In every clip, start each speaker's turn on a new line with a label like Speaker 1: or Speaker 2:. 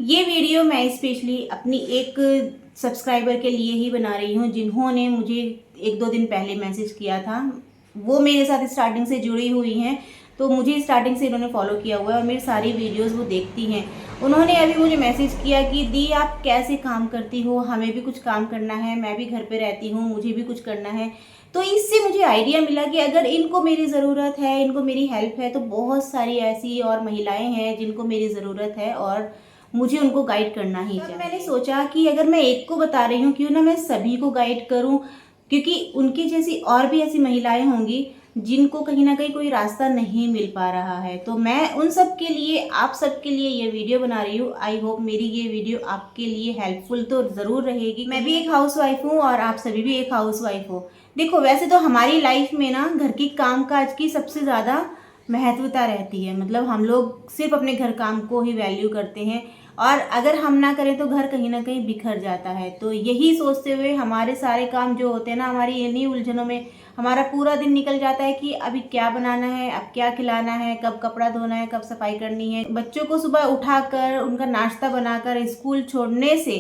Speaker 1: ये वीडियो मैं स्पेशली अपनी एक सब्सक्राइबर के लिए ही बना रही हूँ जिन्होंने मुझे 1-2 दिन पहले मैसेज किया था। वो मेरे साथ स्टार्टिंग से जुड़ी हुई हैं, तो मुझे स्टार्टिंग से इन्होंने फॉलो किया हुआ है और मेरी सारी वीडियोस वो देखती हैं। उन्होंने अभी मुझे मैसेज किया कि दी आप कैसे काम करती हो, हमें भी कुछ काम करना है, मैं भी घर पे रहती हूँ, मुझे भी कुछ करना है। तो इससे मुझे आइडिया मिला कि अगर इनको मेरी ज़रूरत है, इनको मेरी हेल्प है, तो बहुत सारी ऐसी और महिलाएं हैं जिनको मेरी ज़रूरत है और मुझे उनको गाइड करना ही चाहिए। मैंने सोचा कि अगर मैं एक को बता रही हूँ, क्यों ना मैं सभी को गाइड करूँ, क्योंकि उनकी जैसी और भी ऐसी महिलाएं होंगी जिनको कहीं ना कहीं कोई रास्ता नहीं मिल पा रहा है। तो मैं उन सब के लिए, आप सब के लिए ये वीडियो बना रही हूँ। आई होप मेरी ये वीडियो आपके लिए हेल्पफुल तो ज़रूर रहेगी। मैं भी एक हाउसवाइफ हूँ और आप सभी भी एक हाउसवाइफ हो। देखो, वैसे तो हमारी लाइफ में ना घर की कामकाज की सबसे ज़्यादा महत्वता रहती है। मतलब हम लोग सिर्फ अपने घर काम को ही वैल्यू करते हैं और अगर हम ना करें तो घर कहीं ना कहीं बिखर जाता है। तो यही सोचते हुए हमारे सारे काम जो होते हैं ना, हमारी इन्हीं उलझनों में हमारा पूरा दिन निकल जाता है कि अभी क्या बनाना है, अब क्या खिलाना है, कब कपड़ा धोना है, कब सफाई करनी है। बच्चों को सुबह उठाकर उनका नाश्ता बनाकर स्कूल छोड़ने से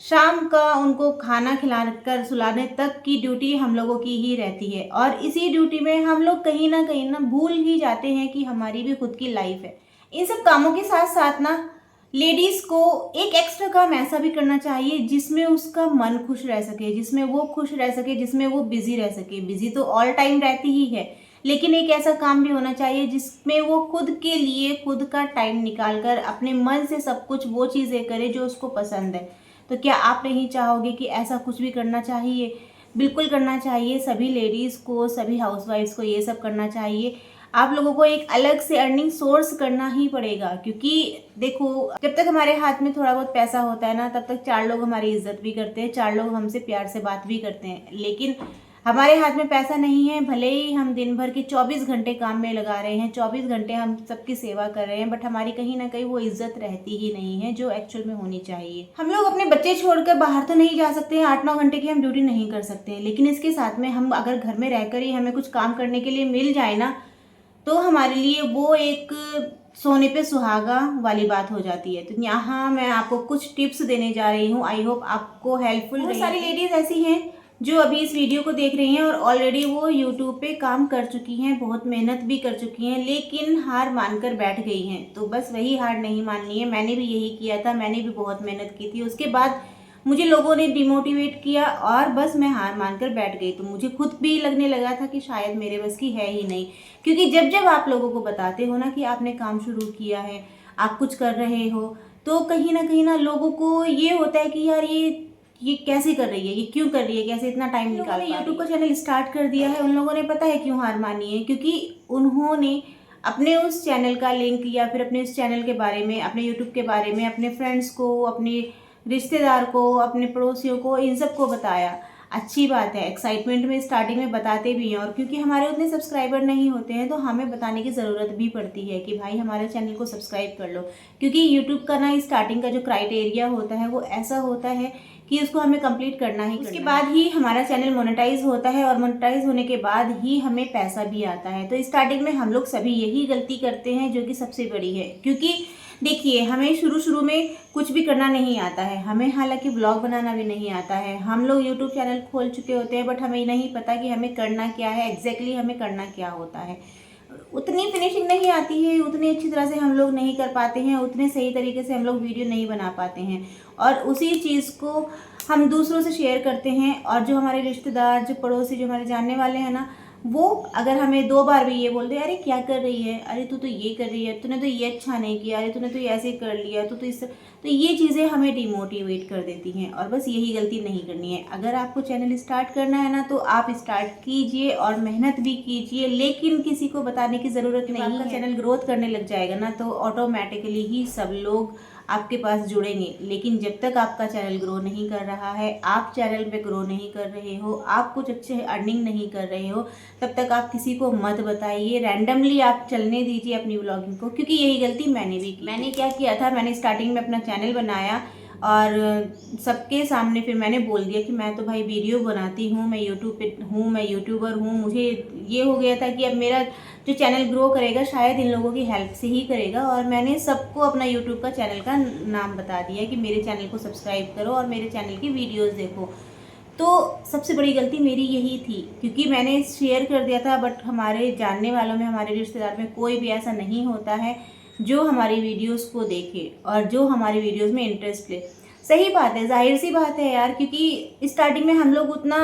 Speaker 1: शाम का उनको खाना खिलाकर सुलाने तक की ड्यूटी हम लोगों की ही रहती है। और इसी ड्यूटी में हम लोग कहीं ना भूल ही जाते हैं कि हमारी भी खुद की लाइफ है। इन सब कामों के साथ साथ ना लेडीज को एक एक्स्ट्रा काम ऐसा भी करना चाहिए जिसमें उसका मन खुश रह सके, जिसमें वो खुश रह सके, जिसमें वो बिजी रह सके। बिजी तो ऑल टाइम रहती ही है, लेकिन एक ऐसा काम भी होना चाहिए जिसमें वो खुद के लिए खुद का टाइम निकाल कर अपने मन से सब कुछ वो चीज़ें करे जो उसको पसंद है। तो क्या आप नहीं चाहोगे कि ऐसा कुछ भी करना चाहिए? बिल्कुल करना चाहिए। सभी लेडीज़ को, सभी हाउसवाइफ्स को ये सब करना चाहिए। आप लोगों को एक अलग से अर्निंग सोर्स करना ही पड़ेगा, क्योंकि देखो, जब तक हमारे हाथ में थोड़ा बहुत पैसा होता है ना, तब तक 4 लोग हमारी इज्जत भी करते हैं, 4 लोग हमसे प्यार से बात भी करते हैं। लेकिन हमारे हाथ में पैसा नहीं है, भले ही हम दिन भर के 24 घंटे काम में लगा रहे हैं, 24 घंटे हम सबकी सेवा कर रहे हैं, बट हमारी कहीं ना कहीं वो इज्जत रहती ही नहीं है जो एक्चुअल में होनी चाहिए। हम लोग अपने बच्चे छोड़कर बाहर तो नहीं जा सकते हैं, 8-9 घंटे की हम ड्यूटी नहीं कर सकते हैं, लेकिन इसके साथ में हम अगर घर में रहकर ही हमें कुछ काम करने के लिए मिल जाए ना, तो हमारे लिए वो एक सोने पे सुहागा वाली बात हो जाती है। तो यहाँ मैं आपको कुछ टिप्स देने जा रही हूँ। आई होप आपको हेल्पफुल रही। बहुत सारी लेडीज ऐसी हैं जो अभी इस वीडियो को देख रही हैं और ऑलरेडी वो यूट्यूब पे काम कर चुकी हैं, बहुत मेहनत भी कर चुकी हैं, लेकिन हार मानकर बैठ गई हैं। तो बस वही हार नहीं माननी है। मैंने भी यही किया था, मैंने भी बहुत मेहनत की थी, उसके बाद मुझे लोगों ने डिमोटिवेट किया और बस मैं हार मानकर बैठ गई। तो मुझे खुद भी लगने लगा था कि शायद मेरे बस की है ही नहीं, क्योंकि जब जब आप लोगों को बताते हो ना कि आपने काम शुरू किया है, आप कुछ कर रहे हो, तो कहीं ना लोगों को ये होता है कि यार ये कैसे कर रही है, ये क्यों कर रही है, कैसे इतना टाइम निकाल रही है। यूट्यूब का चैनल स्टार्ट कर दिया है, उन लोगों ने पता है क्यों हार मानी है, क्योंकि उन्होंने अपने उस चैनल का लिंक या फिर अपने उस चैनल के बारे में, अपने यूट्यूब के बारे में अपने फ्रेंड्स को, अपने रिश्तेदार को, अपने पड़ोसियों को, इन सबको बताया। अच्छी बात है, एक्साइटमेंट में स्टार्टिंग में बताते भी हैं, और क्योंकि हमारे उतने सब्सक्राइबर नहीं होते हैं तो हमें बताने की ज़रूरत भी पड़ती है कि भाई हमारे चैनल को सब्सक्राइब कर लो। क्योंकि यूट्यूब का ना स्टार्टिंग का जो क्राइटेरिया होता है वो ऐसा होता है कि उसको हमें कंप्लीट करना ही, उसके बाद ही हमारा चैनल मोनेटाइज होता है और मोनेटाइज होने के बाद ही हमें पैसा भी आता है। तो स्टार्टिंग में हम लोग सभी यही गलती करते हैं जो कि सबसे बड़ी है। क्योंकि देखिए, हमें शुरू शुरू में कुछ भी करना नहीं आता है, हमें हालांकि ब्लॉग बनाना भी नहीं आता है। हम लोग यूट्यूब चैनल खोल चुके होते हैं, बट हमें नहीं पता कि हमें करना क्या है, एग्जैक्टली हमें करना क्या होता है। उतनी फिनिशिंग नहीं आती है, उतनी अच्छी तरह से हम लोग नहीं कर पाते हैं, उतने सही तरीके से हम लोग वीडियो नहीं बना पाते हैं, और उसी चीज़ को हम दूसरों से शेयर करते हैं। और जो हमारे रिश्तेदार, जो पड़ोसी, जो हमारे जानने वाले हैं ना, वो अगर हमें 2 बार भी ये बोल दे, अरे क्या कर रही है, अरे तू तो ये कर रही है, तूने तो ये अच्छा नहीं किया, अरे तूने तो ये ऐसे कर लिया, तू तो इस, तो ये चीज़ें हमें डिमोटिवेट कर देती हैं। और बस यही गलती नहीं करनी है। अगर आपको चैनल स्टार्ट करना है ना, तो आप स्टार्ट कीजिए और मेहनत भी कीजिए, लेकिन किसी को बताने की ज़रूरत नहीं है। आपका चैनल ग्रोथ करने लग जाएगा ना, तो ऑटोमेटिकली ही सब लोग आपके पास जुड़ेंगे। लेकिन जब तक आपका चैनल ग्रो नहीं कर रहा है, आप चैनल पे ग्रो नहीं कर रहे हो, आप कुछ अच्छे अर्निंग नहीं कर रहे हो, तब तक आप किसी को मत बताइए। रैंडमली आप चलने दीजिए अपनी व्लॉगिंग को, क्योंकि यही गलती मैंने भी की। मैंने क्या किया था, मैंने स्टार्टिंग में अपना चैनल बनाया और सबके सामने फिर मैंने बोल दिया कि मैं तो भाई वीडियो बनाती हूँ, मैं यूट्यूब पे हूँ, मैं यूट्यूबर हूँ। मुझे ये हो गया था कि अब मेरा जो चैनल ग्रो करेगा शायद इन लोगों की हेल्प से ही करेगा, और मैंने सबको अपना यूट्यूब का चैनल का नाम बता दिया कि मेरे चैनल को सब्सक्राइब करो और मेरे चैनल की वीडियोज़ देखो। तो सबसे बड़ी गलती मेरी यही थी, क्योंकि मैंने शेयर कर दिया था, बट हमारे जानने वालों में, हमारे रिश्तेदार में कोई भी ऐसा नहीं होता है जो हमारी वीडियोस को देखे और जो हमारी वीडियोस में इंटरेस्ट ले। सही बात है, जाहिर सी बात है यार, क्योंकि स्टार्टिंग में हम लोग उतना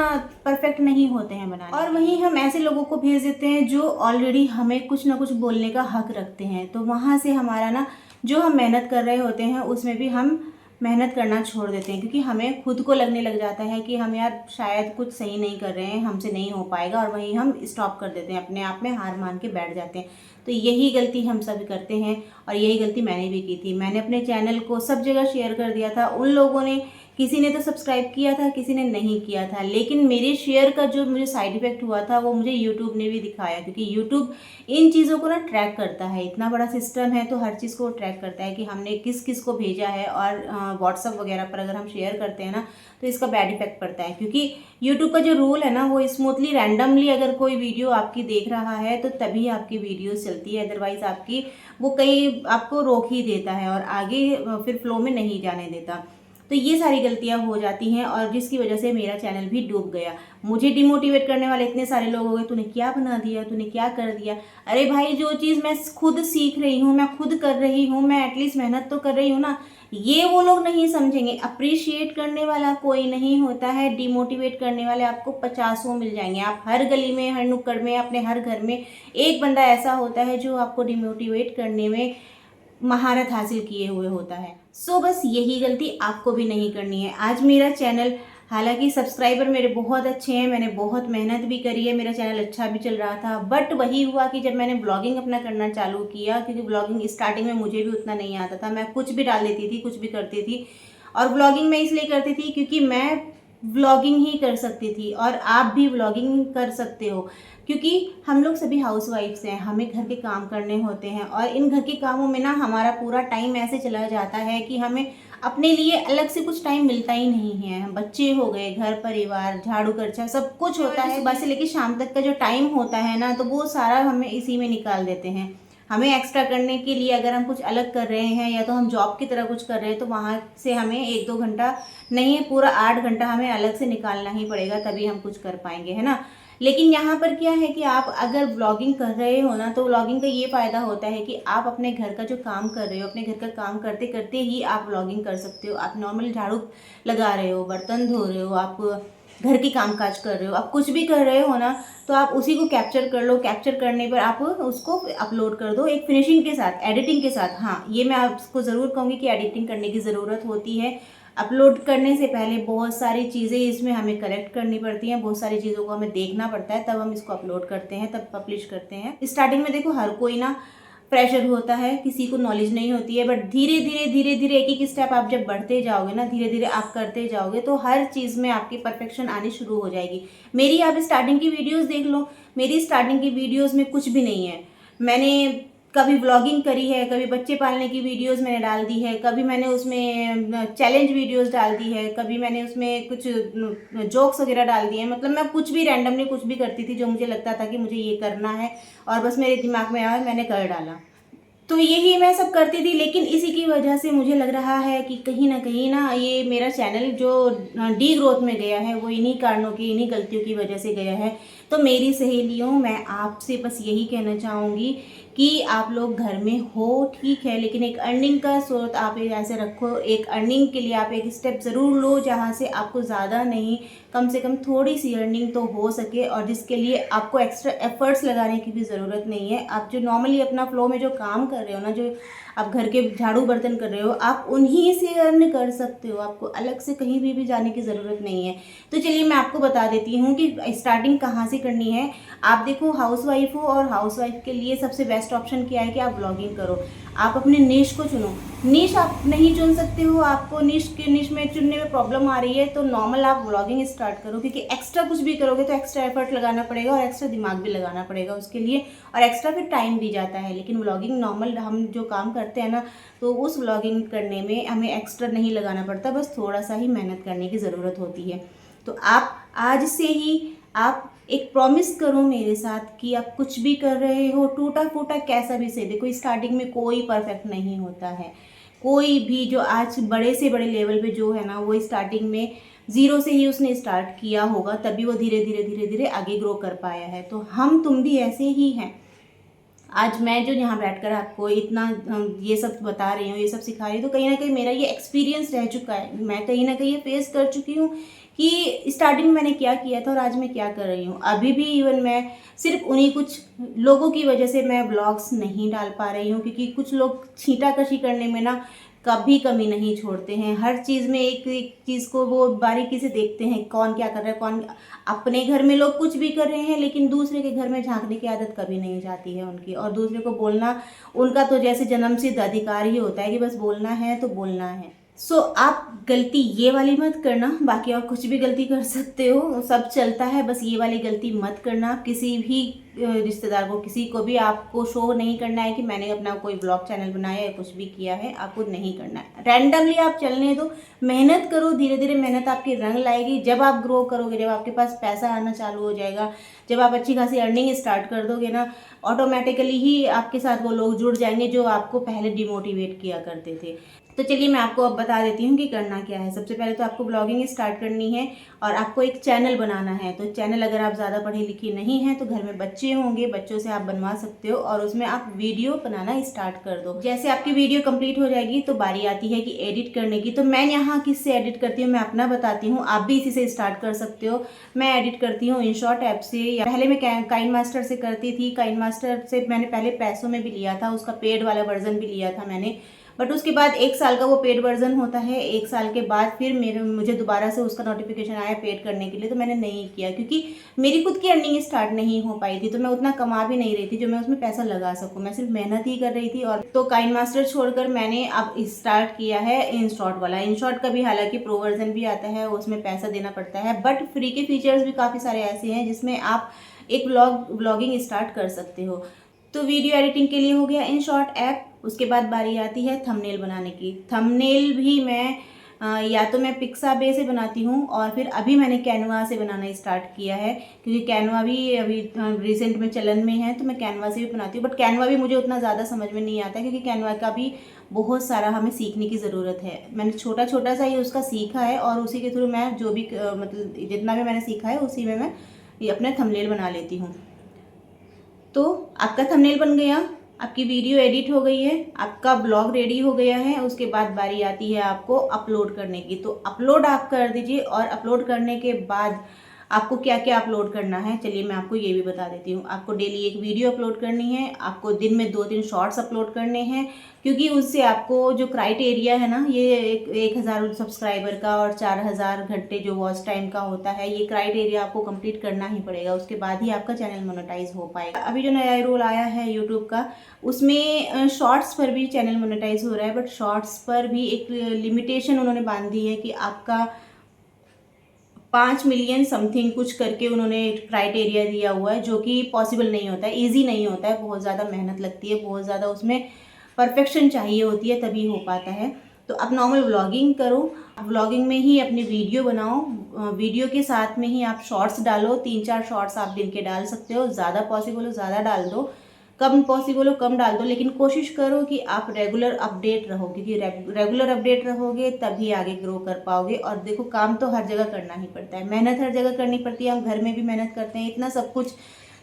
Speaker 1: परफेक्ट नहीं होते हैं बनाने, और वहीं हम ऐसे लोगों को भेज देते हैं जो ऑलरेडी हमें कुछ ना कुछ बोलने का हक रखते हैं। तो वहाँ से हमारा ना, जो हम मेहनत कर रहे होते हैं उसमें भी हम मेहनत करना छोड़ देते हैं, क्योंकि हमें खुद को लगने लग जाता है कि हम यार शायद कुछ सही नहीं कर रहे हैं, हमसे नहीं हो पाएगा, और वहीं हम स्टॉप कर देते हैं, अपने आप में हार मान के बैठ जाते हैं। तो यही गलती हम सब करते हैं, और यही गलती मैंने भी की थी। मैंने अपने चैनल को सब जगह शेयर कर दिया था। उन लोगों ने, किसी ने तो सब्सक्राइब किया था, किसी ने नहीं किया था, लेकिन मेरे शेयर का जो मुझे साइड इफेक्ट हुआ था वो मुझे यूट्यूब ने भी दिखाया, क्योंकि यूट्यूब इन चीज़ों को ना ट्रैक करता है। इतना बड़ा सिस्टम है तो हर चीज़ को ट्रैक करता है कि हमने किस किस को भेजा है, और व्हाट्सअप वगैरह पर अगर हम शेयर करते हैं ना तो इसका बैड इफेक्ट पड़ता है, क्योंकि यूट्यूब का जो रूल है ना वो स्मूथली रैंडमली अगर कोई वीडियो आपकी देख रहा है तो तभी आपकी वीडियो चलती है, अदरवाइज आपकी वो कहीं आपको रोक ही देता है और आगे फिर फ्लो में नहीं जाने देता। तो ये सारी गलतियां हो जाती हैं, और जिसकी वजह से मेरा चैनल भी डूब गया। मुझे डिमोटिवेट करने वाले इतने सारे लोग हो गए, तूने क्या बना दिया, तूने क्या कर दिया। अरे भाई, जो चीज़ मैं खुद सीख रही हूँ, मैं खुद कर रही हूँ, मैं एटलीस्ट मेहनत तो कर रही हूँ ना, ये वो लोग नहीं समझेंगे। अप्रिशिएट करने वाला कोई नहीं होता है, डिमोटिवेट करने वाले आपको 50 मिल जाएंगे। आप हर गली में, हर नुक्कड़ में, अपने हर घर में एक बंदा ऐसा होता है जो आपको डिमोटिवेट करने में महारत हासिल किए हुए होता है। सो बस यही गलती आपको भी नहीं करनी है। आज मेरा चैनल, हालांकि सब्सक्राइबर मेरे बहुत अच्छे हैं, मैंने बहुत मेहनत भी करी है, मेरा चैनल अच्छा भी चल रहा था, बट वही हुआ कि जब मैंने ब्लॉगिंग अपना करना चालू किया, क्योंकि ब्लॉगिंग स्टार्टिंग में मुझे भी उतना नहीं आता था, मैं कुछ भी डाल देती थी, कुछ भी करती थी। और ब्लॉगिंग मैं इसलिए करती थी क्योंकि मैं व्लॉगिंग ही कर सकती थी, और आप भी व्लॉगिंग कर सकते हो, क्योंकि हम लोग सभी हाउसवाइफ्स हैं, हमें घर के काम करने होते हैं, और इन घर के कामों में ना हमारा पूरा टाइम ऐसे चला जाता है कि हमें अपने लिए अलग से कुछ टाइम मिलता ही नहीं है। बच्चे हो गए, घर परिवार, झाड़ू खर्चा, सब कुछ होता है। सुबह से लेकर शाम तक का जो टाइम होता है ना, तो वो सारा हमें इसी में निकाल देते हैं। हमें एक्स्ट्रा करने के लिए अगर हम कुछ अलग कर रहे हैं, या तो हम जॉब की तरह कुछ कर रहे हैं, तो वहाँ से हमें 1-2 घंटा नहीं, पूरा 8 घंटा हमें अलग से निकालना ही पड़ेगा, तभी हम कुछ कर पाएंगे, है ना। लेकिन यहाँ पर क्या है कि आप अगर व्लॉगिंग कर रहे हो ना, तो व्लॉगिंग का ये फ़ायदा होता है कि आप अपने घर का जो काम कर रहे हो, अपने घर का काम करते करते ही आप व्लॉगिंग कर सकते हो। आप नॉर्मल झाड़ू लगा रहे हो, बर्तन धो रहे हो, आप घर के काम काज कर रहे हो, आप कुछ भी कर रहे हो ना, तो आप उसी को कैप्चर कर लो। कैप्चर करने पर आप उसको अपलोड कर दो एक फिनिशिंग के साथ, एडिटिंग के साथ। हाँ, ये मैं आपको ज़रूर कहूँगी कि एडिटिंग करने की ज़रूरत होती है। अपलोड करने से पहले बहुत सारी चीज़ें इसमें हमें करेक्ट करनी पड़ती हैं, बहुत सारी चीज़ों को हमें देखना पड़ता है, तब हम इसको अपलोड करते हैं, तब पब्लिश करते हैं। स्टार्टिंग में देखो, हर कोई ना प्रेशर होता है, किसी को नॉलेज नहीं होती है, बट धीरे धीरे धीरे धीरे एक एक स्टेप आप जब बढ़ते जाओगे ना, धीरे धीरे आप करते जाओगे, तो हर चीज़ में आपकी परफेक्शन आनी शुरू हो जाएगी। मेरी आप स्टार्टिंग की वीडियोस देख लो, मेरी स्टार्टिंग की वीडियोस में कुछ भी नहीं है। मैंने कभी व्लॉगिंग करी है, कभी बच्चे पालने की वीडियोस मैंने डाल दी है, कभी मैंने उसमें चैलेंज वीडियोस डाल दी है, कभी मैंने उसमें कुछ जोक्स वगैरह डाल दिए हैं। मतलब मैं कुछ भी रैंडमली कुछ भी करती थी, जो मुझे लगता था कि मुझे ये करना है, और बस मेरे दिमाग में आया, मैंने कर डाला। तो यही मैं सब करती थी, लेकिन इसी की वजह से मुझे लग रहा है कि कहीं ना ये मेरा चैनल जो डी ग्रोथ में गया है, वो इन्हीं कारणों की, इन्हीं गलतियों की वजह से गया है। तो मेरी सहेलियों, मैं आपसे बस यही कहना चाहूँगी कि आप लोग घर में हो ठीक है, लेकिन एक अर्निंग का स्रोत आप ऐसे रखो, एक अर्निंग के लिए आप एक स्टेप ज़रूर लो, जहाँ से आपको ज़्यादा नहीं, कम से कम थोड़ी सी अर्निंग तो हो सके, और जिसके लिए आपको एक्स्ट्रा एफर्ट्स लगाने की भी ज़रूरत नहीं है। आप जो नॉर्मली अपना फ्लो में जो काम कर रहे हो ना, जो आप घर के झाड़ू बर्तन कर रहे हो, आप उन्हीं से अर्न कर सकते हो, आपको अलग से कहीं भी जाने की ज़रूरत नहीं है। तो चलिए मैं आपको बता देती हूँ कि स्टार्टिंग कहाँ से करनी है। आप देखो, हाउसवाइफ हो, और हाउसवाइफ के लिए सबसे बेस्ट बेस्ट ऑप्शन क्या है कि आप व्लॉगिंग करो। आप अपने निश को चुनो। निश आप नहीं चुन सकते हो, आपको निश में चुनने में प्रॉब्लम आ रही है, तो नॉर्मल आप व्लॉगिंग स्टार्ट करो, क्योंकि एक्स्ट्रा कुछ भी करोगे तो एक्स्ट्रा एफर्ट लगाना पड़ेगा और एक्स्ट्रा दिमाग भी लगाना पड़ेगा उसके लिए, और एक्स्ट्रा फिर टाइम भी जाता है। लेकिन व्लॉगिंग नॉर्मल हम जो काम करते हैं ना, तो उस व्लॉगिंग करने में हमें एक्स्ट्रा नहीं लगाना पड़ता, बस थोड़ा सा ही मेहनत करने की ज़रूरत होती है। तो आप आज से ही आप एक प्रॉमिस करो मेरे साथ कि आप कुछ भी कर रहे हो, टूटा फूटा कैसा भी से, देखो स्टार्टिंग में कोई परफेक्ट नहीं होता है। कोई भी जो आज बड़े से बड़े लेवल पे जो है ना, वो स्टार्टिंग में ज़ीरो से ही उसने स्टार्ट किया होगा, तभी वो धीरे धीरे धीरे धीरे आगे ग्रो कर पाया है। तो तुम भी ऐसे ही हैं। आज मैं जो यहाँ बैठकर आपको इतना ये सब बता रही हूँ, ये सब सिखा रही हूँ, तो कहीं ना कहीं मेरा ये एक्सपीरियंस रह चुका है। मैं कहीं ना कहीं ये फेस कर चुकी हूँ कि स्टार्टिंग में मैंने क्या किया था और आज मैं क्या कर रही हूँ। अभी भी इवन मैं सिर्फ उन्हीं कुछ लोगों की वजह से मैं ब्लॉग्स नहीं डाल पा रही हूँ, क्योंकि कुछ लोग छींटाकशी करने में ना कभी कमी नहीं छोड़ते हैं। हर चीज़ में एक एक चीज़ को वो बारीकी से देखते हैं, कौन क्या कर रहा है, कौन। अपने घर में लोग कुछ भी कर रहे हैं, लेकिन दूसरे के घर में झांकने की आदत कभी नहीं जाती है उनकी। और दूसरे को बोलना उनका तो जैसे जन्मसिद्ध अधिकार ही होता है कि बस बोलना है तो बोलना है। आप गलती ये वाली मत करना, बाकी और कुछ भी गलती कर सकते हो, सब चलता है, बस ये वाली गलती मत करना। किसी भी रिश्तेदार को, किसी को भी आपको शो नहीं करना है कि मैंने अपना कोई ब्लॉग चैनल बनाया या कुछ भी किया है, आपको नहीं करना है। रैंडमली आप चलने दो, मेहनत करो, धीरे धीरे मेहनत आपकी रंग लाएगी। जब आप ग्रो करोगे, जब आपके पास पैसा आना चालू हो जाएगा, जब आप अच्छी खासी अर्निंग स्टार्ट कर दोगे ना, ऑटोमेटिकली ही आपके साथ वो लोग जुड़ जाएंगे जो आपको पहले डिमोटिवेट किया करते थे। तो चलिए मैं आपको अब बता देती हूँ कि करना क्या है। सबसे पहले तो आपको ब्लॉगिंग स्टार्ट करनी है और आपको एक चैनल बनाना है। तो चैनल, अगर आप ज़्यादा पढ़े लिखे नहीं हैं तो घर में बच्चे होंगे, बच्चों से आप बनवा सकते हो और उसमें आप वीडियो बनाना स्टार्ट कर दो। जैसे आपकी वीडियो कंप्लीट हो जाएगी तो बारी आती है कि एडिट करने की। तो मैं यहाँ किससे एडिट करती हूँ मैं अपना बताती हूँ, आप भी इसी से स्टार्ट कर सकते हो। मैं एडिट करती हूँ InShot ऐप से, या पहले मैं काइनमास्टर से करती थी। काइनमास्टर से मैंने पहले पैसों में भी लिया था, उसका पेड वाला वर्जन भी लिया था मैंने, बट उसके बाद 1 साल का वो पेड वर्जन होता है। 1 साल के बाद फिर मुझे दोबारा से उसका नोटिफिकेशन आया पेड करने के लिए, तो मैंने नहीं किया, क्योंकि मेरी खुद की अर्निंग स्टार्ट नहीं हो पाई थी, तो मैं उतना कमा भी नहीं रही थी जो मैं उसमें पैसा लगा सकूँ। मैं सिर्फ मेहनत ही कर रही थी। और तो काइनमास्टर छोड़कर मैंने अब स्टार्ट किया है InShot वाला। InShot का भी हालांकि प्रो वर्जन भी आता है, उसमें पैसा देना पड़ता है, बट फ्री के फीचर्स भी काफ़ी सारे ऐसे हैं जिसमें आप एक ब्लॉगिंग स्टार्ट कर सकते हो। तो वीडियो एडिटिंग के लिए हो गया InShot ऐप। उसके बाद बारी आती है थंबनेल बनाने की। थंबनेल भी मैं या तो मैं पिक्साबे से बनाती हूँ, और फिर अभी मैंने कैनवा से बनाना स्टार्ट किया है, क्योंकि कैनवा भी अभी रिसेंट में चलन में है, तो मैं कैनवा से भी बनाती हूँ। बट कैनवा भी मुझे उतना ज़्यादा समझ में नहीं आता, क्योंकि कैनवा का भी बहुत सारा हमें सीखने की ज़रूरत है। मैंने छोटा छोटा सा ही उसका सीखा है, और उसी के थ्रू मैं जो भी मतलब जितना भी मैंने सीखा है उसी में मैं ये अपना थंबनेल बना लेती हूँ। तो आपका थंबनेल बन गया, आपकी वीडियो एडिट हो गई है, आपका ब्लॉग रेडी हो गया है। उसके बाद बारी आती है आपको अपलोड करने की। तो अपलोड आप कर दीजिए, और अपलोड करने के बाद आपको क्या क्या अपलोड करना है, चलिए मैं आपको ये भी बता देती हूँ। आपको डेली एक वीडियो अपलोड करनी है, आपको दिन में 2-3 शॉर्ट्स अपलोड करने हैं, क्योंकि उससे आपको जो क्राइटेरिया है ना, ये 1000 सब्सक्राइबर का और 4000 घंटे जो वॉच टाइम का होता है, ये क्राइटेरिया आपको कंप्लीट करना ही पड़ेगा। उसके बाद ही आपका चैनल मोनेटाइज हो पाएगा। अभी जो नया रूल आया है यूट्यूब का, उसमें शॉर्ट्स पर भी चैनल मोनेटाइज हो रहा है, बट शॉर्ट्स पर भी एक लिमिटेशन उन्होंने बांध दी है कि आपका 5 मिलियन समथिंग कुछ करके उन्होंने क्राइटेरिया दिया हुआ है, जो कि पॉसिबल नहीं होता है, ईजी नहीं होता है, बहुत ज़्यादा मेहनत लगती है, बहुत ज़्यादा उसमें परफेक्शन चाहिए होती है, तभी हो पाता है। तो आप नॉर्मल व्लॉगिंग करो, व्लॉगिंग में ही अपनी वीडियो बनाओ, वीडियो के साथ में ही आप शॉर्ट्स डालो। 3-4 शॉर्ट्स आप दिन के डाल सकते हो, ज़्यादा पॉसिबल हो ज़्यादा डाल दो, कम पॉसिबल हो कम डाल दो, लेकिन कोशिश करो कि आप रेगुलर अपडेट रहो, क्योंकि रेगुलर अपडेट रहोगे तभी आगे ग्रो कर पाओगे। और देखो, काम तो हर जगह करना ही पड़ता है, मेहनत हर जगह करनी पड़ती है। हम घर में भी मेहनत करते हैं, इतना सब कुछ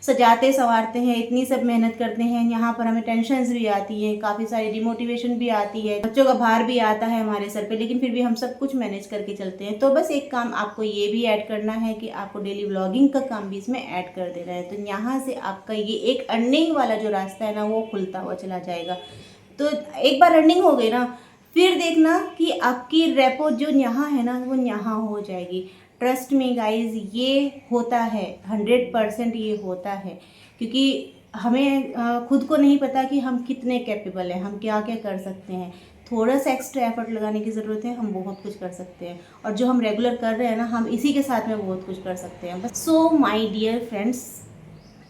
Speaker 1: सजाते संवारते हैं, इतनी सब मेहनत करते हैं, यहाँ पर हमें टेंशन्स भी आती हैं, काफ़ी सारी डिमोटिवेशन भी आती है, बच्चों का भार भी आता है हमारे सर पे, लेकिन फिर भी हम सब कुछ मैनेज करके चलते हैं। तो बस एक काम आपको ये भी ऐड करना है कि आपको डेली व्लॉगिंग का काम भी इसमें ऐड कर देना है। तो यहाँ से आपका ये एक अर्निंग वाला जो रास्ता है ना, वो खुलता हुआ चला जाएगा। तो एक बार अर्निंग हो गई ना, फिर देखना कि आपकी रेपो जो यहाँ है ना, वो यहाँ हो जाएगी। ट्रस्ट मी गाइज, ये होता है, 100% ये होता है, क्योंकि हमें खुद को नहीं पता कि हम कितने कैपेबल हैं, हम क्या क्या कर सकते हैं। थोड़ा सा एक्स्ट्रा एफर्ट लगाने की ज़रूरत है, हम बहुत कुछ कर सकते हैं। और जो हम रेगुलर कर रहे हैं ना, हम इसी के साथ में बहुत कुछ कर सकते हैं बस। सो माय डियर फ्रेंड्स,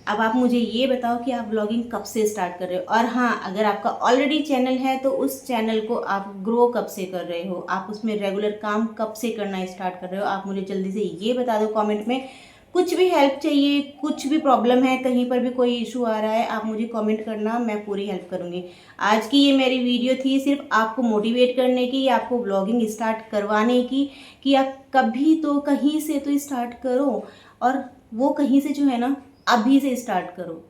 Speaker 1: अब आप मुझे ये बताओ कि आप ब्लॉगिंग कब से स्टार्ट कर रहे हो, और हाँ, अगर आपका ऑलरेडी चैनल है तो उस चैनल को आप ग्रो कब से कर रहे हो, आप उसमें रेगुलर काम कब से करना स्टार्ट कर रहे हो। आप मुझे जल्दी से ये बता दो कमेंट में। कुछ भी हेल्प चाहिए, कुछ भी प्रॉब्लम है, कहीं पर भी कोई इशू आ रहा है, आप मुझे कमेंट करना, मैं पूरी हेल्प करूँगी। आज की ये मेरी वीडियो थी सिर्फ आपको मोटिवेट करने की, आपको ब्लॉगिंग स्टार्ट करवाने की, कि आप कभी तो कहीं से तो स्टार्ट करो, और वो कहीं से जो है ना, अभी से स्टार्ट करो।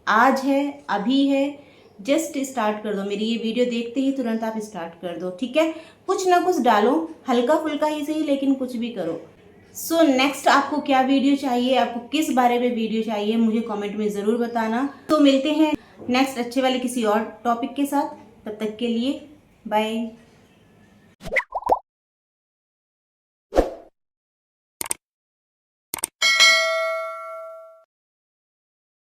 Speaker 1: आज है, अभी है, जस्ट स्टार्ट कर दो। मेरी ये वीडियो देखते ही तुरंत आप स्टार्ट कर दो, ठीक है। कुछ ना कुछ डालो, हल्का फुल्का ही सही, लेकिन कुछ भी करो। सो नेक्स्ट आपको क्या वीडियो चाहिए, आपको किस बारे में वीडियो चाहिए, मुझे कमेंट में ज़रूर बताना। तो मिलते हैं नेक्स्ट अच्छे वाले किसी और टॉपिक के साथ। तब तक के लिए बाय।